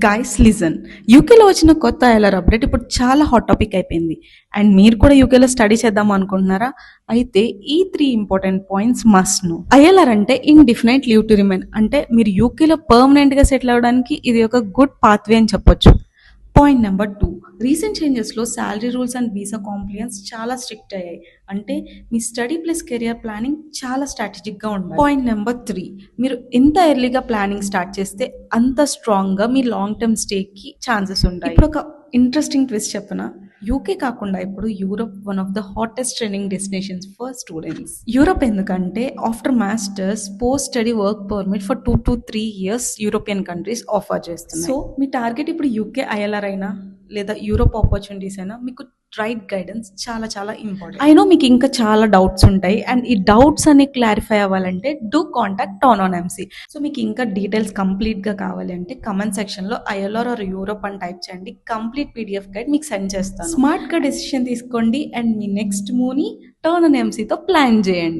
Guys listen, యూకేలో వచ్చిన కొత్త ఐఎల్ఆర్ అప్డేట్ ఇప్పుడు చాలా హాట్ టాపిక్ అయిపోయింది. అండ్ మీరు కూడా యూకేలో స్టడీ చేద్దాం అనుకుంటున్నారా? అయితే ఈ 3 important points must know. ILR అంటే ఇండిఫినైట్ లీవ్ టు రిమైన్, అంటే మీరు యూకేలో పర్మనెంట్ గా సెటిల్ అవడానికి ఇది ఒక గుడ్ పాత్వే అని చెప్పొచ్చు. పాయింట్ నెంబర్ 2, రీసెంట్ చేంజెస్లో salary rules and visa compliance చాలా స్ట్రిక్ట్ అయ్యాయి. అంటే మీ స్టడీ ప్లస్ కెరియర్ ప్లానింగ్ చాలా స్ట్రాటజిక్గా ఉండాలి. పాయింట్ నెంబర్ 3, మీరు ఎంత ఎర్లీగా ప్లానింగ్ స్టార్ట్ చేస్తే అంత స్ట్రాంగ్గా మీ లాంగ్ టర్మ్ స్టేకి ఛాన్సెస్ ఉంటాయి. ఇప్పుడు ఒక ఇంట్రెస్టింగ్ ట్విస్ట్ చెప్పనా, యూకే కాకుండా ఇప్పుడు Europe one of the hottest training destinations for students. Europe ఎందుకంటే after masters post study work permit for 2 to 3 years European countries offer చేస్తున్నాయి. సో మీ టార్గెట్ ఇప్పుడు యూకే ఐఎల్ఆర్ అయినా లేదా యూరోప్ ఆపర్చునిటీస్ అయినా మీకు రైట్ గైడెన్స్ చాలా చాలా ఇంపార్టెంట్. ఐ నో మీకు ఇంకా చాలా డౌట్స్ ఉంటాయి, అండ్ ఈ డౌట్స్ అన్ని క్లారిఫై అవ్వాలంటే do contact tan on MC. So మీకు ఇంకా డీటెయిల్స్ కంప్లీట్ గా కావాలి అంటే కమెంట్ సెక్షన్ లో ఐఎల్ఆర్ ఆర్ యూరోప్ అని టైప్ చేయండి. కంప్లీట్ పీడిఎఫ్ గైడ్ మీకు సెండ్ చేస్తాను. స్మార్ట్ గా డెసిషన్ తీసుకోండి అండ్ మీ నెక్స్ట్ మూవ్ ని టాన్ ఆన్ ఎంసీతో ప్లాన్ చేయండి.